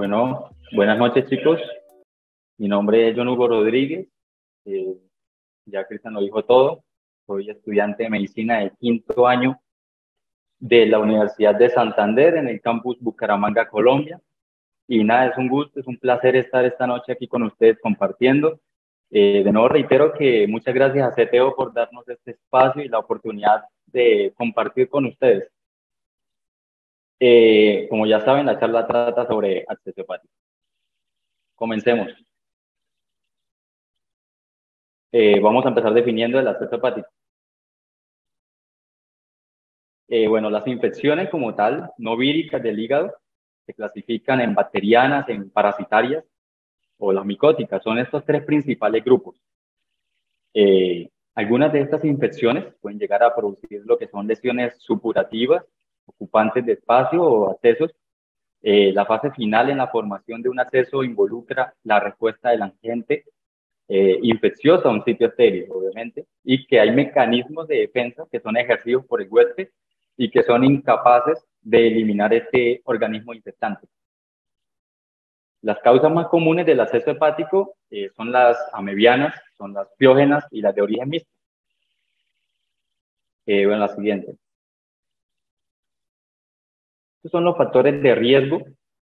Bueno, buenas noches, chicos. Mi nombre es John Hugo Rodríguez. Ya Cristian lo dijo todo. Soy estudiante de medicina de quinto año de la Universidad de Santander en el campus Bucaramanga, Colombia. Y nada, es un gusto, es un placer estar esta noche aquí con ustedes compartiendo. De nuevo reitero que muchas gracias a CTO por darnos este espacio y la oportunidad de compartir con ustedes. Como ya saben, la charla trata sobre acceso hepático. Comencemos. Vamos a empezar definiendo el acceso hepático. Bueno, las infecciones como tal, no víricas del hígado, se clasifican en bacterianas, en parasitarias o las micóticas. Son estos tres principales grupos. Algunas de estas infecciones pueden llegar a producir lo que son lesiones supurativas, ocupantes de espacio o accesos. La fase final en la formación de un acceso involucra la respuesta del agente infecciosa a un sitio estéril, obviamente, y que hay mecanismos de defensa que son ejercidos por el huésped y que son incapaces de eliminar este organismo infectante. Las causas más comunes del acceso hepático son las amebianas, son las piógenas y las de origen mixto. Bueno, la siguiente. Estos son los factores de riesgo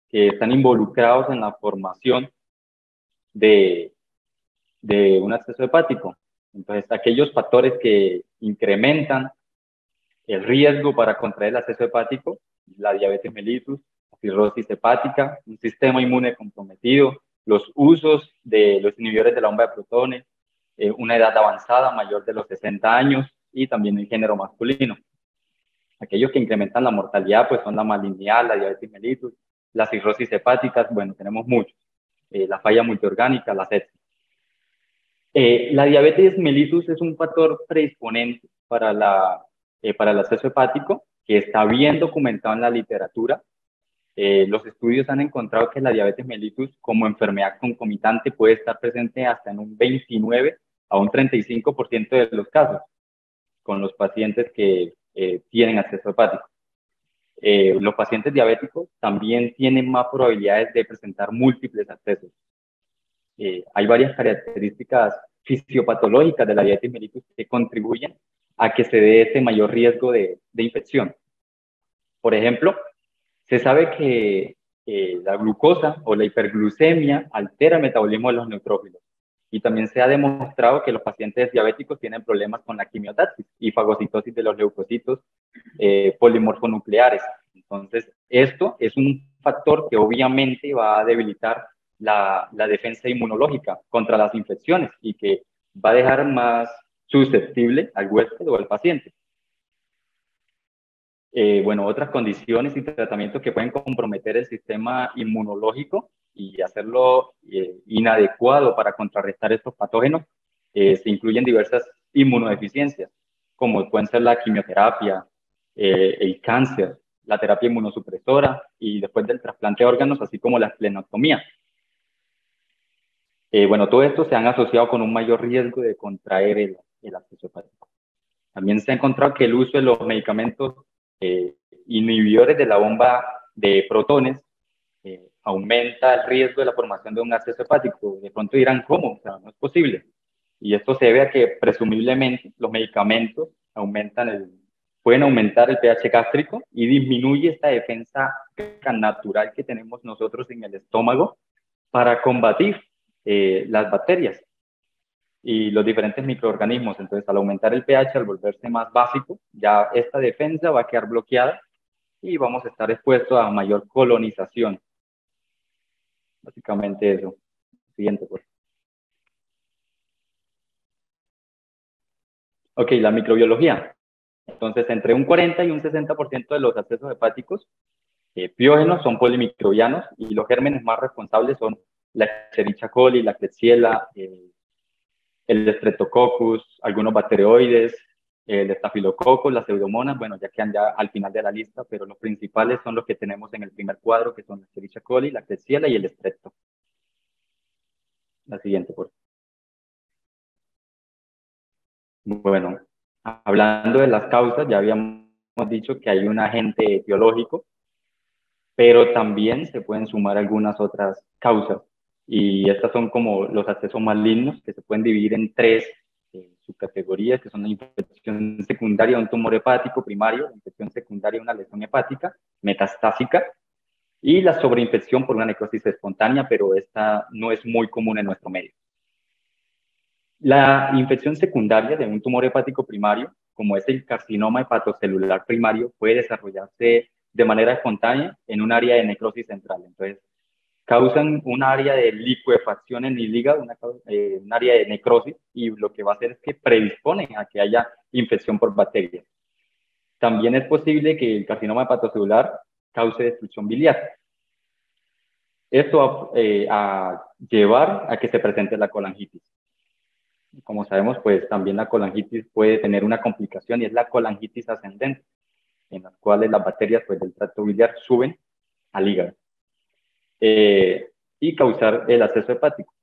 que están involucrados en la formación de un acceso hepático. Entonces, aquellos factores que incrementan el riesgo para contraer el acceso hepático, la diabetes mellitus, la cirrosis hepática, un sistema inmune comprometido, los usos de los inhibidores de la bomba de protones, una edad avanzada mayor de los 60 años y también el género masculino. Aquellos que incrementan la mortalidad pues son la malignidad, la diabetes mellitus, las cirrosis hepáticas, bueno, tenemos muchos, la falla multiorgánica, la sepsis. La diabetes mellitus es un factor predisponente para el acceso hepático que está bien documentado en la literatura. Los estudios han encontrado que la diabetes mellitus como enfermedad concomitante puede estar presente hasta en un 29 a un 35% de los casos con los pacientes que tienen acceso hepático. Los pacientes diabéticos también tienen más probabilidades de presentar múltiples accesos. Hay varias características fisiopatológicas de la diabetes mellitus que contribuyen a que se dé este mayor riesgo de infección. Por ejemplo, se sabe que la glucosa o la hiperglucemia altera el metabolismo de los neutrófilos. Y también se ha demostrado que los pacientes diabéticos tienen problemas con la quimiotaxis y fagocitosis de los leucocitos polimorfonucleares. Entonces, esto es un factor que obviamente va a debilitar la defensa inmunológica contra las infecciones y que va a dejar más susceptible al huésped o al paciente. Bueno, otras condiciones y tratamientos que pueden comprometer el sistema inmunológico y hacerlo inadecuado para contrarrestar estos patógenos, se incluyen diversas inmunodeficiencias, como pueden ser la quimioterapia, el cáncer, la terapia inmunosupresora y después del trasplante de órganos, así como la esplenectomía. Bueno, todo esto se han asociado con un mayor riesgo de contraer el acceso hepático. También se ha encontrado que el uso de los medicamentos inhibidores de la bomba de protones aumenta el riesgo de la formación de un acceso hepático. De pronto dirán, ¿cómo? O sea, no es posible. Y esto se debe a que presumiblemente los medicamentos pueden aumentar el pH gástrico y disminuye esta defensa natural que tenemos nosotros en el estómago para combatir las bacterias y los diferentes microorganismos. Entonces, al aumentar el pH, al volverse más básico, ya esta defensa va a quedar bloqueada y vamos a estar expuestos a mayor colonización. Básicamente eso. Siguiente, pues. Ok, la microbiología. Entonces, entre un 40 y un 60% de los accesos hepáticos piógenos son polimicrobianos y los gérmenes más responsables son la Escherichia coli, la Klebsiella, el Streptococcus, algunos bacteroides, el estafilococo, las pseudomonas, bueno, ya quedan ya al final de la lista, pero los principales son los que tenemos en el primer cuadro, que son la Escherichia coli, la Klebsiella y el Strepto. La siguiente, por favor. Bueno, hablando de las causas, ya habíamos dicho que hay un agente biológico, pero también se pueden sumar algunas otras causas. Y estas son como los accesos malignos, que se pueden dividir en tres subcategorías, que son la infección secundaria de un tumor hepático primario, la infección secundaria de una lesión hepática metastásica, y la sobreinfección por una necrosis espontánea, pero esta no es muy común en nuestro medio. La infección secundaria de un tumor hepático primario, como es el carcinoma hepatocelular primario, puede desarrollarse de manera espontánea en un área de necrosis central. Entonces, causan un área de licuefacción en el hígado, un área de necrosis, y lo que va a hacer es que predisponen a que haya infección por bacterias. También es posible que el carcinoma hepatocelular cause destrucción biliar. Esto va a llevar a que se presente la colangitis. Como sabemos, pues también la colangitis puede tener una complicación y es la colangitis ascendente, en las cuales las bacterias pues, del tracto biliar suben al hígado y causar el acceso hepático.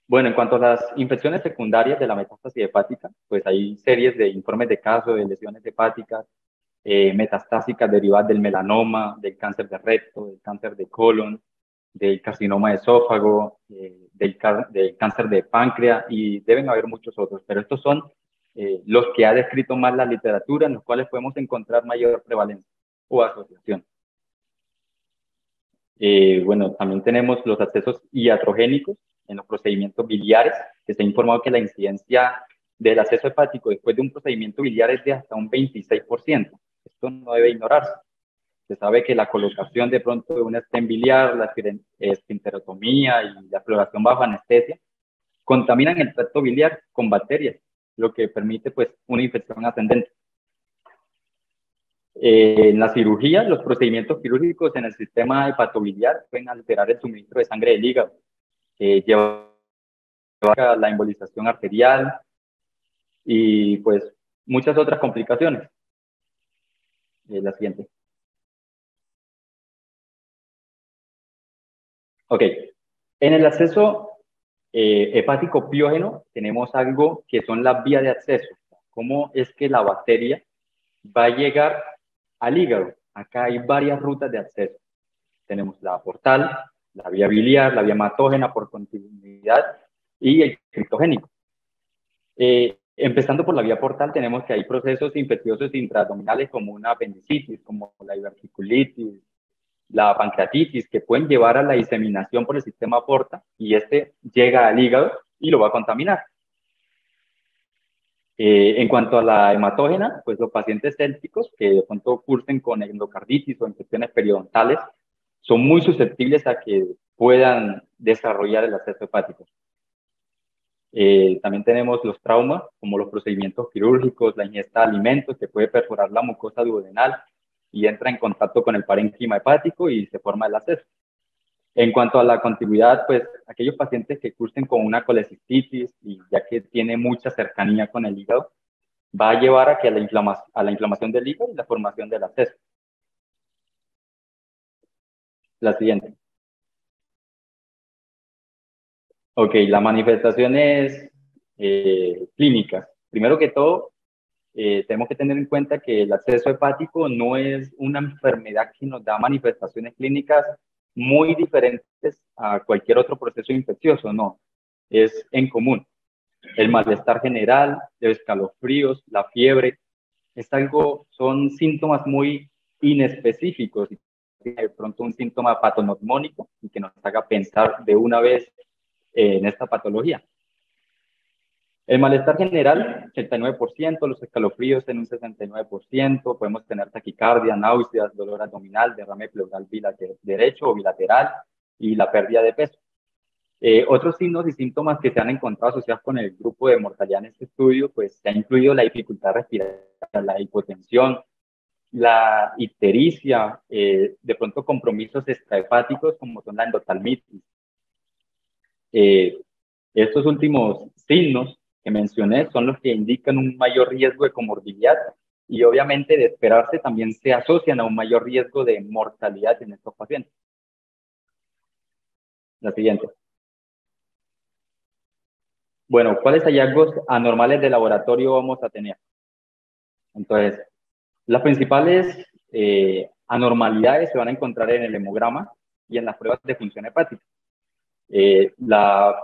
Bueno, en cuanto a las infecciones secundarias de la metástasis hepática, pues hay series de informes de casos de lesiones hepáticas metastásicas derivadas del melanoma, del cáncer de recto, del cáncer de colon, del carcinoma de esófago, del cáncer de páncreas, y deben haber muchos otros, pero estos son los que ha descrito más la literatura, en los cuales podemos encontrar mayor prevalencia o asociación. Bueno, también tenemos los accesos iatrogénicos en los procedimientos biliares, que se ha informado que la incidencia del acceso hepático después de un procedimiento biliar es de hasta un 26%. Esto no debe ignorarse. Se sabe que la colocación de pronto de una stent biliar, la esfinterotomía y la exploración bajo anestesia contaminan el tracto biliar con bacterias, lo que permite pues una infección ascendente. En la cirugía, los procedimientos quirúrgicos en el sistema hepatobiliar pueden alterar el suministro de sangre del hígado, lleva a la embolización arterial y pues muchas otras complicaciones. La siguiente. Ok, en el acceso hepático piógeno tenemos algo que son las vías de acceso. ¿Cómo es que la bacteria va a llegar al hígado? Acá hay varias rutas de acceso. Tenemos la portal, la vía biliar, la vía hematógena por continuidad y el criptogénico. Empezando por la vía portal, tenemos que hay procesos infecciosos intraabdominales como una apendicitis, como la diverticulitis, la pancreatitis, que pueden llevar a la diseminación por el sistema porta y este llega al hígado y lo va a contaminar. En cuanto a la hematógena, pues los pacientes célticos que de pronto cursen con endocarditis o infecciones periodontales son muy susceptibles a que puedan desarrollar el acceso hepático. También tenemos los traumas, como los procedimientos quirúrgicos, la ingesta de alimentos que puede perforar la mucosa duodenal y entra en contacto con el parénquima hepático y se forma el acceso. En cuanto a la continuidad, pues aquellos pacientes que cursen con una colecistitis y ya que tiene mucha cercanía con el hígado, va a llevar a la inflamación del hígado y la formación del acceso. La siguiente. Ok, las manifestaciones clínicas. Primero que todo, tenemos que tener en cuenta que el acceso hepático no es una enfermedad que nos da manifestaciones clínicas muy diferentes a cualquier otro proceso infeccioso, no, es en común. El malestar general, los escalofríos, la fiebre, son síntomas muy inespecíficos, de pronto un síntoma patoneumónico y que nos haga pensar de una vez en esta patología. El malestar general, 89%, los escalofríos en un 69%, podemos tener taquicardia, náuseas, dolor abdominal, derrame pleural derecho o bilateral y la pérdida de peso. Otros signos y síntomas que se han encontrado asociados con el grupo de mortalidad en este estudio, pues se ha incluido la dificultad respiratoria, la hipotensión, la ictericia, de pronto compromisos extrahepáticos como son la endotalmitis. Estos últimos signos que mencioné son los que indican un mayor riesgo de comorbilidad y obviamente de esperarse también se asocian a un mayor riesgo de mortalidad en estos pacientes. La siguiente. Bueno, ¿cuáles hallazgos anormales de laboratorio vamos a tener? Entonces, las principales anormalidades se van a encontrar en el hemograma y en las pruebas de función hepática. La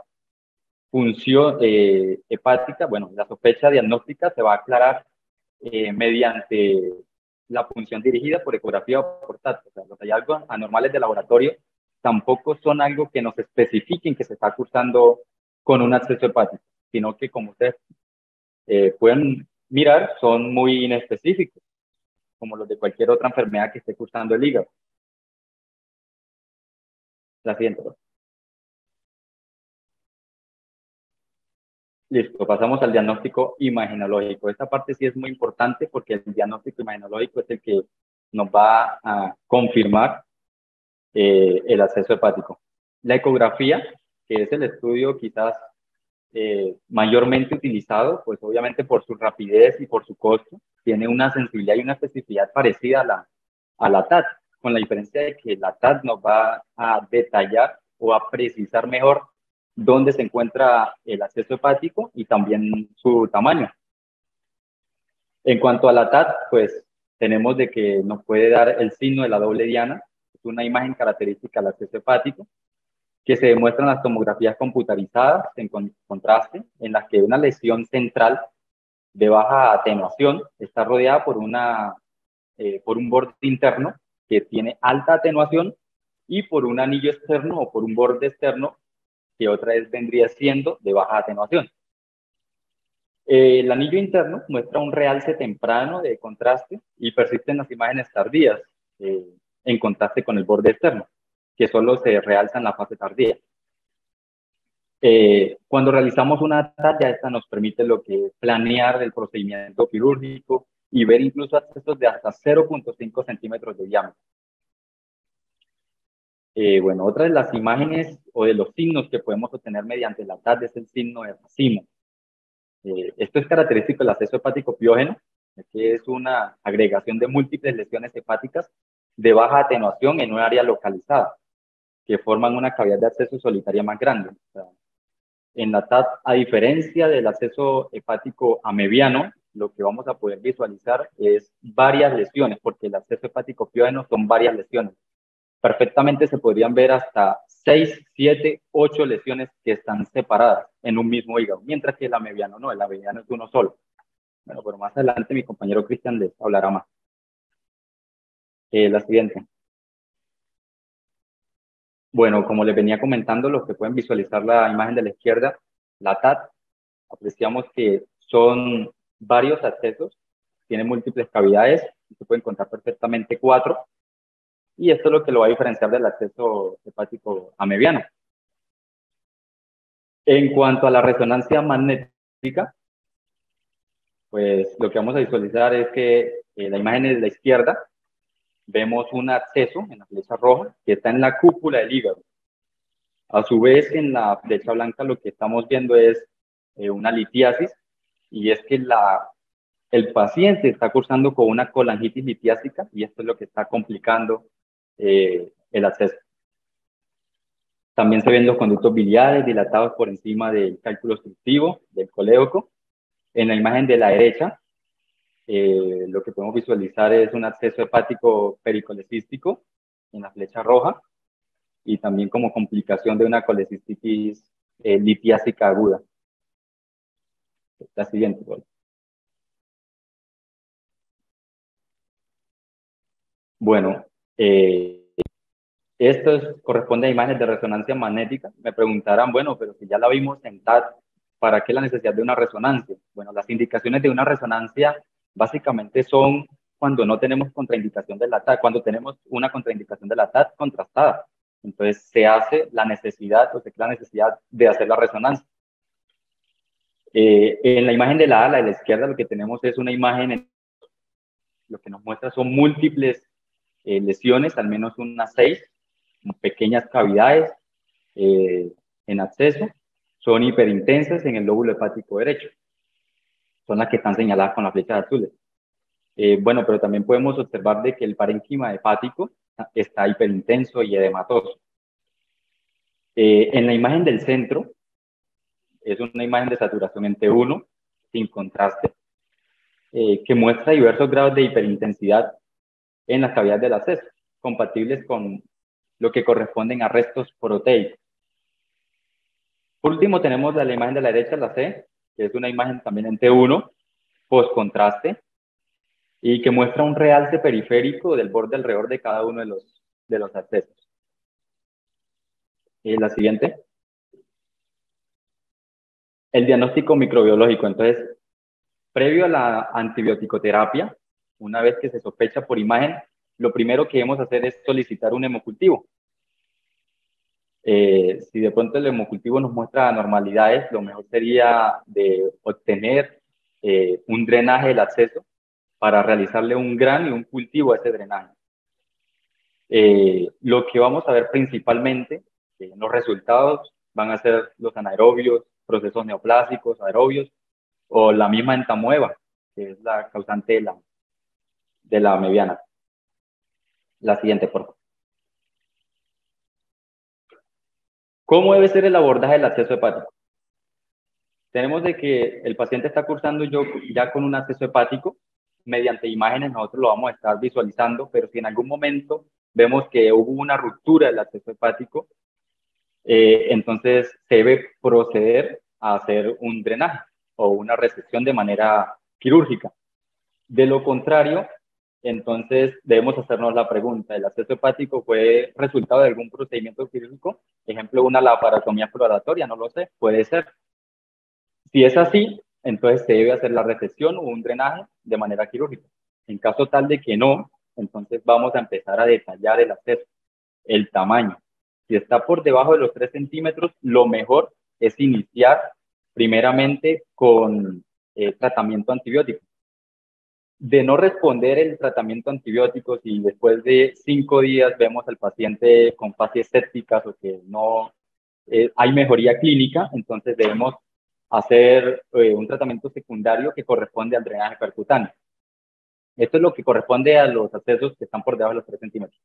función hepática, bueno, la sospecha diagnóstica se va a aclarar mediante la función dirigida por ecografía o por TAT. O sea, los hallazgos anormales de laboratorio tampoco son algo que nos especifiquen que se está cursando con un absceso hepático, sino que, como ustedes pueden mirar, son muy inespecíficos, como los de cualquier otra enfermedad que esté cursando el hígado. La siguiente. Listo, pasamos al diagnóstico imagenológico. Esta parte sí es muy importante porque el diagnóstico imagenológico es el que nos va a confirmar el acceso hepático. La ecografía, que es el estudio quizás mayormente utilizado, pues obviamente por su rapidez y por su costo, tiene una sensibilidad y una especificidad parecida a la TAT, con la diferencia de que la TAT nos va a detallar o a precisar mejor dónde se encuentra el acceso hepático y también su tamaño. En cuanto a la TAT, pues tenemos de que nos puede dar el signo de la doble diana, es una imagen característica del acceso hepático, que se demuestran las tomografías computarizadas en contraste, en las que una lesión central de baja atenuación está rodeada por un borde interno que tiene alta atenuación y por un anillo externo o por un borde externo que otra vez vendría siendo de baja atenuación. El anillo interno muestra un realce temprano de contraste y persisten las imágenes tardías en contraste con el borde externo, que solo se realza en la fase tardía. Cuando realizamos una talla, esta nos permite lo que es planear el procedimiento quirúrgico y ver incluso accesos de hasta 0.5 centímetros de diámetro. Bueno, otra de las imágenes o de los signos que podemos obtener mediante la TAT es el signo de racimo. Esto es característico del acceso hepático piógeno, que es una agregación de múltiples lesiones hepáticas de baja atenuación en un área localizada, que forman una cavidad de acceso solitaria más grande. O sea, en la TAT, a diferencia del acceso hepático amebiano, lo que vamos a poder visualizar es varias lesiones, porque el acceso hepático piógeno son varias lesiones. Perfectamente se podrían ver hasta 6, 7, 8 lesiones que están separadas en un mismo hígado, mientras que el amebiano no, el amebiano es uno solo. Bueno, pero más adelante mi compañero Cristian les hablará más. La siguiente. Bueno, como les venía comentando, los que pueden visualizar la imagen de la izquierda, la TAT, apreciamos que son varios accesos, tiene múltiples cavidades, se pueden contar perfectamente 4, y esto es lo que lo va a diferenciar del acceso hepático amebiano. En cuanto a la resonancia magnética, pues lo que vamos a visualizar es que la imagen de la izquierda vemos un acceso en la flecha roja que está en la cúpula del hígado. A su vez, en la flecha blanca lo que estamos viendo es una litiasis, y es que el paciente está cursando con una colangitis litiásica y esto es lo que está complicando el acceso. También se ven los conductos biliares dilatados por encima del cálculo obstructivo, del colédoco. En la imagen de la derecha, lo que podemos visualizar es un acceso hepático pericolecístico en la flecha roja y también como complicación de una colecistitis litiásica aguda. La siguiente, ¿vale? Bueno, esto corresponde a imágenes de resonancia magnética. Me preguntarán, bueno, pero si ya la vimos en TAT, ¿para qué la necesidad de una resonancia? Bueno, las indicaciones de una resonancia básicamente son cuando no tenemos contraindicación de la TAT, cuando tenemos una contraindicación de la TAT contrastada. Entonces se hace la necesidad, o se crea la necesidad de hacer la resonancia. En la imagen de la ala de la izquierda lo que tenemos es una imagen, lo que nos muestra son múltiples lesiones, al menos unas 6, pequeñas cavidades en acceso, son hiperintensas en el lóbulo hepático derecho, son las que están señaladas con las flechas azules. Bueno, pero también podemos observar de que el parénquima hepático está hiperintenso y edematoso. En la imagen del centro, es una imagen de saturación en T1, sin contraste, que muestra diversos grados de hiperintensidad en las cavidades del acceso, compatibles con lo que corresponden a restos proteicos. Por último, tenemos la imagen de la derecha, la C, que es una imagen también en T1, post contraste, y que muestra un realce periférico del borde alrededor de cada uno de los accesos. Y la siguiente. El diagnóstico microbiológico. Entonces, previo a la antibiótico-terapia, una vez que se sospecha por imagen, lo primero que debemos hacer es solicitar un hemocultivo. Si de pronto el hemocultivo nos muestra anormalidades, lo mejor sería de obtener un drenaje del acceso para realizarle un gran y un cultivo a ese drenaje. Lo que vamos a ver principalmente en los resultados van a ser los anaerobios, procesos neoplásicos, aerobios, o la misma entamoeba, que es la causante de la mediana. La siguiente, por favor. ¿Cómo debe ser el abordaje del acceso hepático? Tenemos de que el paciente está cursando ya con un acceso hepático, mediante imágenes nosotros lo vamos a estar visualizando, pero si en algún momento vemos que hubo una ruptura del acceso hepático, entonces se debe proceder a hacer un drenaje o una resección de manera quirúrgica. De lo contrario, entonces debemos hacernos la pregunta, ¿el acceso hepático fue resultado de algún procedimiento quirúrgico? Ejemplo, una laparotomía exploratoria, no lo sé, puede ser. Si es así, entonces se debe hacer la resección o un drenaje de manera quirúrgica. En caso tal de que no, entonces vamos a empezar a detallar el acceso, el tamaño. Si está por debajo de los 3 centímetros, lo mejor es iniciar primeramente con tratamiento antibiótico. De no responder el tratamiento antibiótico, si después de 5 días vemos al paciente con fases sépticas o que no hay mejoría clínica, entonces debemos hacer un tratamiento secundario que corresponde al drenaje percutáneo. Esto es lo que corresponde a los accesos que están por debajo de los 3 centímetros.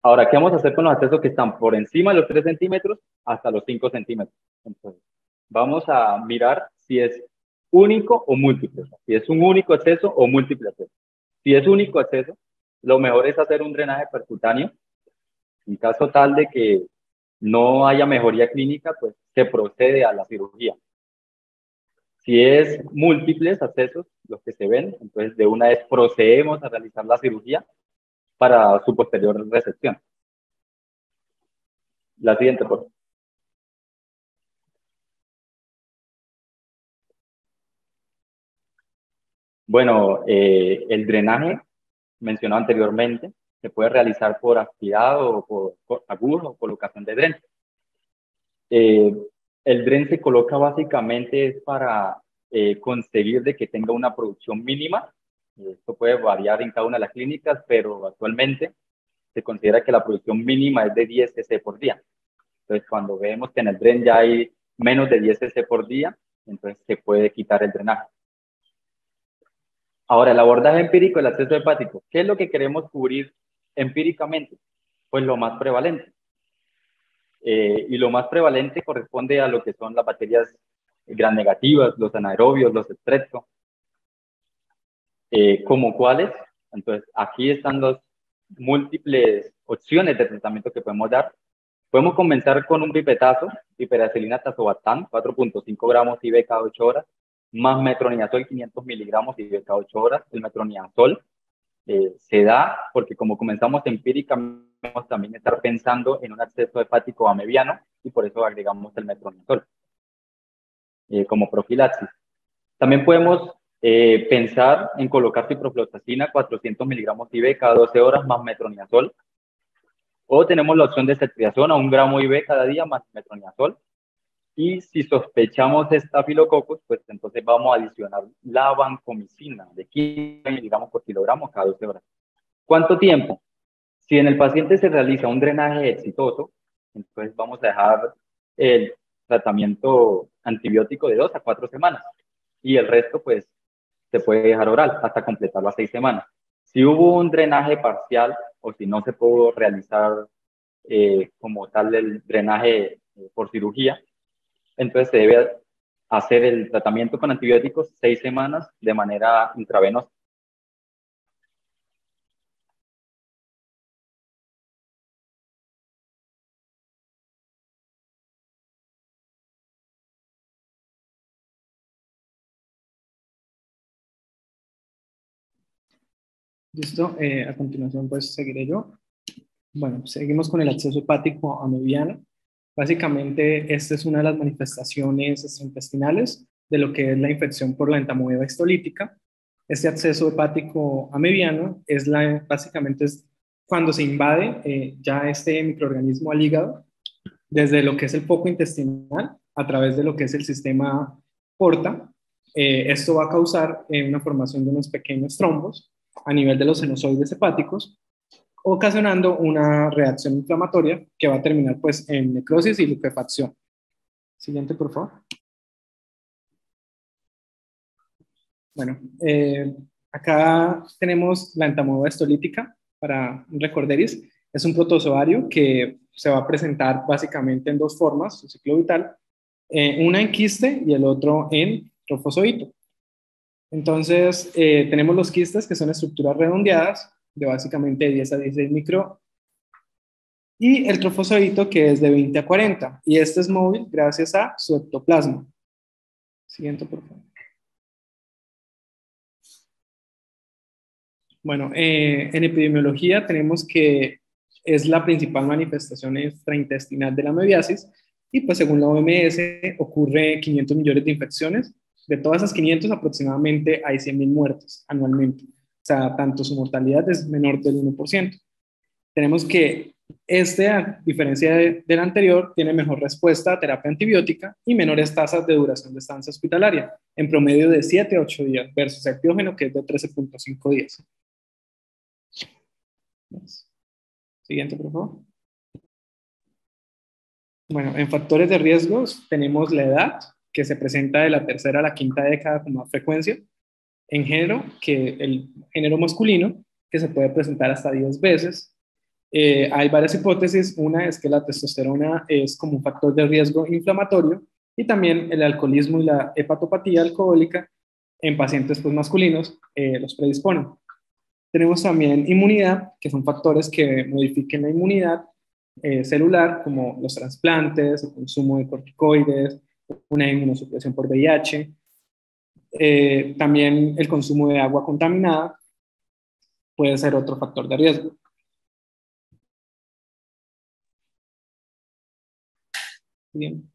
Ahora, ¿qué vamos a hacer con los accesos que están por encima de los 3 centímetros hasta los 5 centímetros? Entonces, vamos a mirar si es único o múltiple, si es un único acceso o múltiple acceso. Si es único acceso, lo mejor es hacer un drenaje percutáneo. En caso tal de que no haya mejoría clínica, pues se procede a la cirugía. Si es múltiples accesos los que se ven, entonces de una vez procedemos a realizar la cirugía para su posterior resección. La siguiente, por favor. Bueno, el drenaje mencionado anteriormente se puede realizar por aspirado o por aguja o colocación de dren. El dren se coloca básicamente para conseguir de que tenga una producción mínima. Esto puede variar en cada una de las clínicas, pero actualmente se considera que la producción mínima es de 10 cc por día. Entonces, cuando vemos que en el dren ya hay menos de 10 cc por día, entonces se puede quitar el drenaje. Ahora, el abordaje empírico del acceso hepático. ¿Qué es lo que queremos cubrir empíricamente? Pues lo más prevalente. Y lo más prevalente corresponde a lo que son las bacterias gram negativas, los anaerobios, los estreptos. ¿Como cuáles? Entonces, aquí están las múltiples opciones de tratamiento que podemos dar. Podemos comenzar con un pipetazo, piperacilina tazobactam, 4.5 gramos IV cada 8 horas, más metronidazol 500 miligramos IV cada 8 horas. El metronidazol se da porque como comenzamos empíricamente, también estar pensando en un acceso hepático amebiano y por eso agregamos el metronidazol como profilaxis. También podemos pensar en colocar ciprofloxacina 400 miligramos IV cada 12 horas más metronidazol. O tenemos la opción de ceftriaxona, 1 gramo IV cada día más metronidazol. Y si sospechamos estafilococcus, pues entonces vamos a adicionar la vancomicina de 15 miligramos por kilogramo cada 12 horas. ¿Cuánto tiempo? Si en el paciente se realiza un drenaje exitoso, entonces vamos a dejar el tratamiento antibiótico de 2 a 4 semanas. Y el resto, pues, se puede dejar oral hasta completar las 6 semanas. Si hubo un drenaje parcial o si no se pudo realizar como tal el drenaje por cirugía, entonces se debe hacer el tratamiento con antibióticos 6 semanas de manera intravenosa. Listo, a continuación pues seguiré yo. Bueno, seguimos con el acceso hepático amebiano. Básicamente, esta es una de las manifestaciones gastrointestinales de lo que es la infección por la entamoeba histolítica. Este acceso hepático amebiano básicamente es cuando se invade ya este microorganismo al hígado desde lo que es el foco intestinal a través de lo que es el sistema porta. Esto va a causar una formación de unos pequeños trombos a nivel de los sinusoides hepáticos, ocasionando una reacción inflamatoria que va a terminar pues en necrosis y liquefacción. Siguiente, por favor. Bueno, acá tenemos la entamoeba histolítica para un recorderis. Es un protozoario que se va a presentar básicamente en dos formas, su ciclo vital, una en quiste y el otro en trofozoito. Entonces, tenemos los quistes, que son estructuras redondeadas de básicamente 10 a 16 micro, y el trofozoito, que es de 20 a 40, y este es móvil gracias a su ectoplasma. Siguiente, por favor. Bueno, en epidemiología tenemos que es la principal manifestación extraintestinal de la amebiasis, y pues según la OMS ocurre 500 millones de infecciones. De todas esas 500, aproximadamente hay 100.000 muertes anualmente. O sea, tanto su mortalidad es menor del 1%. Tenemos que a diferencia del anterior, tiene mejor respuesta a terapia antibiótica y menores tasas de duración de estancia hospitalaria, en promedio de 7 a 8 días, versus el piógeno, que es de 13.5 días. Siguiente, por favor. Bueno, en factores de riesgos tenemos la edad, que se presenta de la tercera a la quinta década con más frecuencia. En género, que el género masculino, que se puede presentar hasta 10 veces. Hay varias hipótesis. Una es que la testosterona es como un factor de riesgo inflamatorio, y también el alcoholismo y la hepatopatía alcohólica en pacientes pues, masculinos los predisponen. Tenemos también inmunidad, que son factores que modifiquen la inmunidad celular, como los trasplantes, el consumo de corticoides, una inmunosupresión por VIH. También el consumo de agua contaminada puede ser otro factor de riesgo. Bien.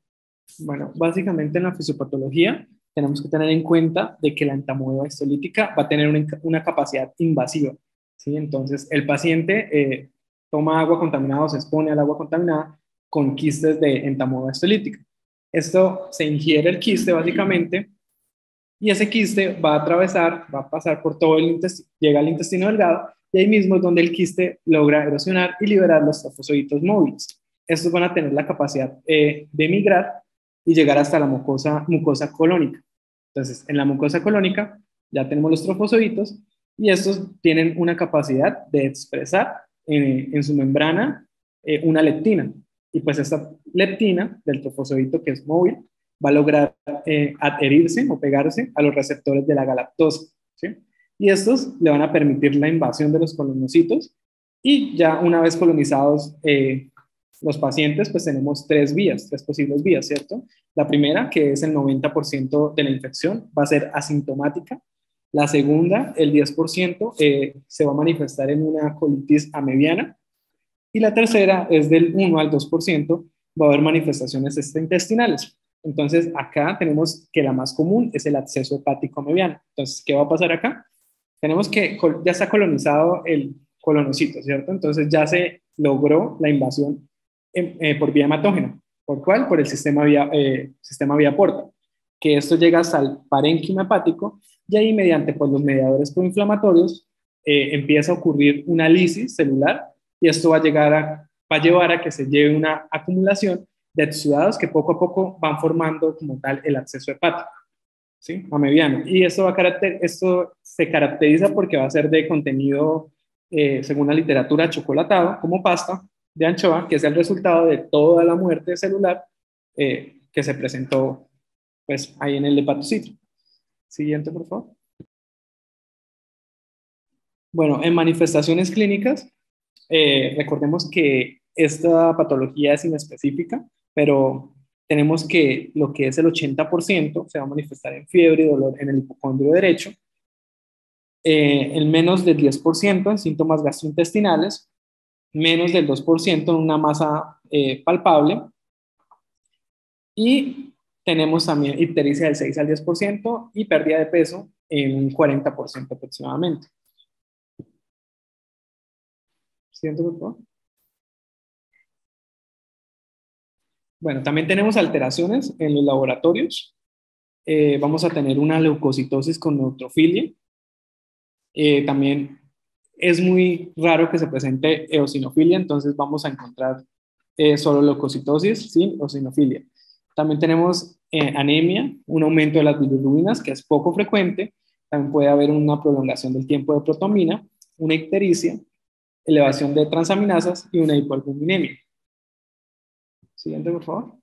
Bueno, básicamente en la fisiopatología tenemos que tener en cuenta de que la entamoeba histolítica va a tener una capacidad invasiva, ¿sí? Entonces, el paciente toma agua contaminada o se expone al agua contaminada con quistes de entamoeba histolítica. Esto se ingiere el quiste básicamente, y ese quiste va a atravesar, va a pasar por todo el intestino, llega al intestino delgado, y ahí mismo es donde el quiste logra erosionar y liberar los trofozoitos móviles. Estos van a tener la capacidad de migrar y llegar hasta la mucosa colónica. Entonces, en la mucosa colónica ya tenemos los trofozoitos, y estos tienen una capacidad de expresar en su membrana una leptina. Y pues esta leptina del trofozoito, que es móvil, va a lograr adherirse o pegarse a los receptores de la galactosa, ¿sí? Y estos le van a permitir la invasión de los colonocitos, y ya una vez colonizados los pacientes, pues tenemos tres posibles vías, ¿cierto? La primera, que es el 90% de la infección, va a ser asintomática. La segunda, el 10%, se va a manifestar en una colitis amebiana. Y la tercera es del 1 al 2%, va a haber manifestaciones extraintestinales. Entonces, acá tenemos que la más común es el acceso hepático amebiano. Entonces, ¿qué va a pasar acá? Tenemos que ya está colonizado el colonocito, ¿cierto? Entonces, ya se logró la invasión por vía hematógena. ¿Por cuál? Por el sistema vía porta, que esto llega hasta el parénquima hepático, y ahí mediante pues, los mediadores proinflamatorios empieza a ocurrir una lisis celular, y esto va a llevar a que se lleve una acumulación de exudados que poco a poco van formando como tal el acceso hepático, ¿sí? Amebiano. Y esto se caracteriza porque va a ser de contenido, según la literatura, chocolatado, como pasta de anchoa, que es el resultado de toda la muerte celular que se presentó pues, ahí en el hepatocito. Siguiente, por favor. Bueno, en manifestaciones clínicas, recordemos que esta patología es inespecífica, pero tenemos que lo que es el 80% se va a manifestar en fiebre y dolor en el hipocondrio derecho. el menos del 10% en síntomas gastrointestinales, menos del 2% en una masa palpable, y tenemos también ictericia del 6 al 10% y pérdida de peso en un 40% aproximadamente. Siguiente, por favor. Bueno, también tenemos alteraciones en los laboratorios. Vamos a tener una leucocitosis con neutrofilia. También es muy raro que se presente eosinofilia, entonces vamos a encontrar solo leucocitosis sin eosinofilia. También tenemos anemia, un aumento de las bilirrubinas, que es poco frecuente. También puede haber una prolongación del tiempo de protomina, una ictericia, elevación de transaminasas y una hipoalbuminemia. Siguiente, por favor.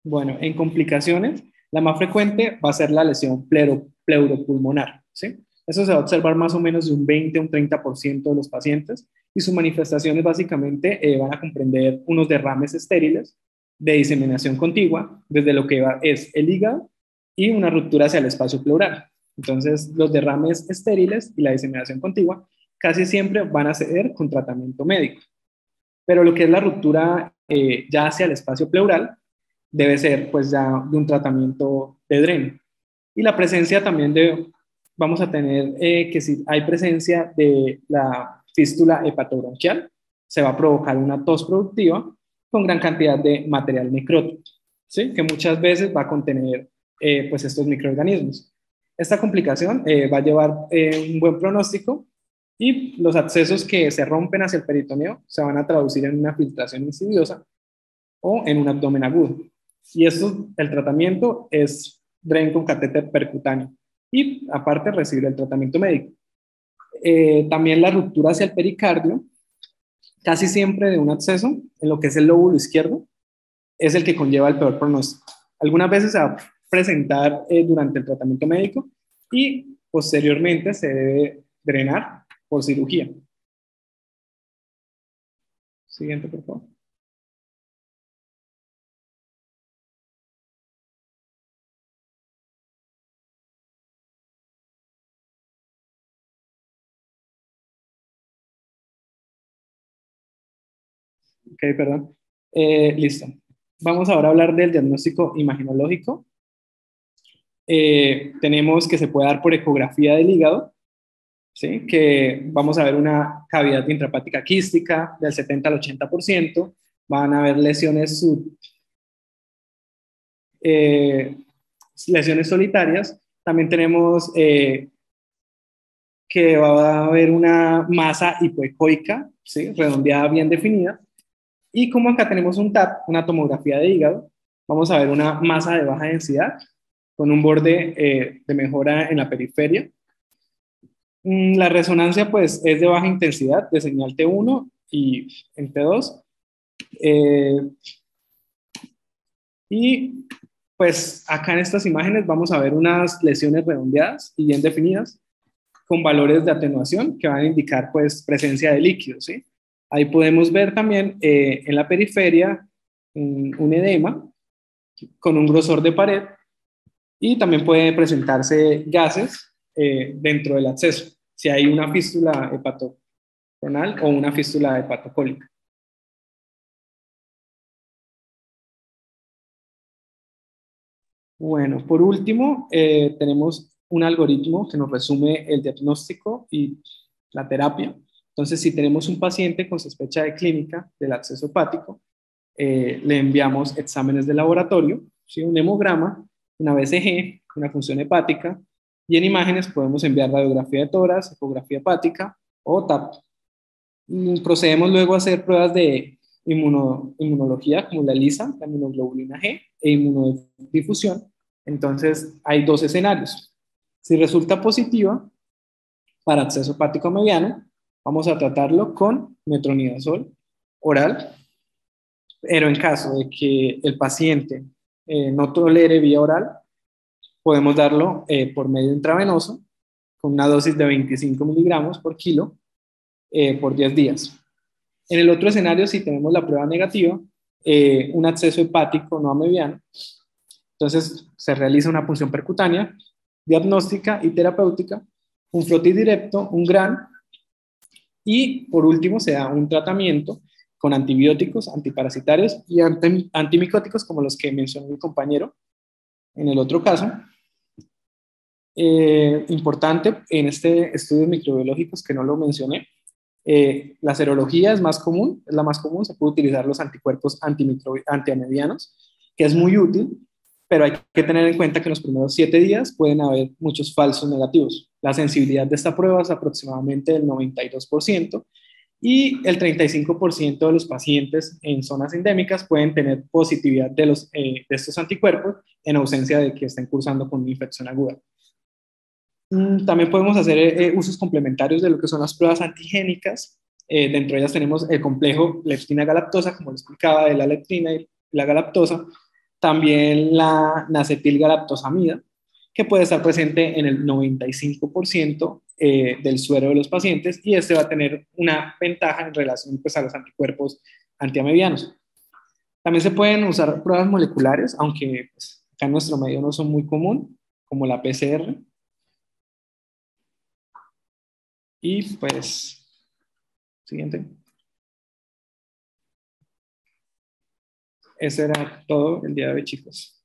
Bueno, en complicaciones, la más frecuente va a ser la lesión pleuropulmonar, ¿sí? Eso se va a observar más o menos de un 20 a un 30% de los pacientes y sus manifestaciones básicamente van a comprender unos derrames estériles de diseminación contigua, desde lo que es el hígado y una ruptura hacia el espacio pleural. Entonces, los derrames estériles y la diseminación contigua casi siempre van a ser con tratamiento médico. Pero lo que es la ruptura ya hacia el espacio pleural debe ser pues ya de un tratamiento de dreno. Y la presencia también vamos a tener que si hay presencia de la fístula hepatobronquial, se va a provocar una tos productiva con gran cantidad de material necrótico, ¿sí? Que muchas veces va a contener pues estos microorganismos. Esta complicación va a llevar un buen pronóstico y los abscesos que se rompen hacia el peritoneo se van a traducir en una filtración insidiosa o en un abdomen agudo. Y esto, el tratamiento es DREN con catéter percutáneo y aparte recibir el tratamiento médico. También la ruptura hacia el pericardio, casi siempre de un absceso en lo que es el lóbulo izquierdo, es el que conlleva el peor pronóstico. Algunas veces se va a presentar durante el tratamiento médico y posteriormente se debe drenar por cirugía. Siguiente, por favor. Ok, perdón. Listo. Vamos ahora a hablar del diagnóstico imaginológico. Tenemos que se puede dar por ecografía del hígado, ¿sí? Que vamos a ver una cavidad intrahepática quística del 70 al 80%, van a haber lesiones lesiones solitarias. También tenemos que va a haber una masa hipoecoica, ¿sí? Redondeada, bien definida. Y como acá tenemos un TAP, una tomografía de hígado, vamos a ver una masa de baja densidad con un borde de mejora en la periferia. La resonancia pues es de baja intensidad, de señal T1 y en T2. Y pues acá en estas imágenes vamos a ver unas lesiones redondeadas y bien definidas con valores de atenuación que van a indicar pues presencia de líquidos, ¿sí? Ahí podemos ver también en la periferia un edema con un grosor de pared y también puede presentarse gases dentro del absceso, si hay una fístula hepatorenal o una fístula hepatocólica. Bueno, por último, tenemos un algoritmo que nos resume el diagnóstico y la terapia. Entonces, si tenemos un paciente con sospecha de clínica del absceso hepático, le enviamos exámenes de laboratorio, ¿sí? Un hemograma, una BCG, una función hepática, y en imágenes podemos enviar radiografía de tórax, ecografía hepática o TAP. Procedemos luego a hacer pruebas de inmunología, como la ELISA, la inmunoglobulina G, e inmunodifusión. Entonces, hay dos escenarios. Si resulta positiva para absceso hepático mediano, vamos a tratarlo con metronidazol oral, pero en caso de que el paciente no tolere vía oral, podemos darlo por medio intravenoso, con una dosis de 25 miligramos por kilo por 10 días. En el otro escenario, si tenemos la prueba negativa, un absceso hepático no mediano, entonces se realiza una punción percutánea diagnóstica y terapéutica, un flotis directo, un GRAN, y por último se da un tratamiento con antibióticos, antiparasitarios y antimicóticos como los que mencionó mi compañero en el otro caso. Importante en este estudio microbiológicos que no lo mencioné, la serología es más común, es la más común, se puede utilizar los anticuerpos antiamedianos, que es muy útil, pero hay que tener en cuenta que en los primeros 7 días pueden haber muchos falsos negativos. La sensibilidad de esta prueba es aproximadamente del 92% y el 35% de los pacientes en zonas endémicas pueden tener positividad de estos anticuerpos en ausencia de que estén cursando con una infección aguda. También podemos hacer usos complementarios de lo que son las pruebas antigénicas. Dentro de ellas tenemos el complejo leptina-galactosa, como lo explicaba, de la leptina y la galactosa. También la nacetilgalactosamida, que puede estar presente en el 95% del suero de los pacientes, y este va a tener una ventaja en relación, pues, a los anticuerpos antiamedianos. También se pueden usar pruebas moleculares, aunque pues, acá en nuestro medio no son muy común, como la PCR. Y pues, siguiente. Eso era todo el día de hoy, chicos.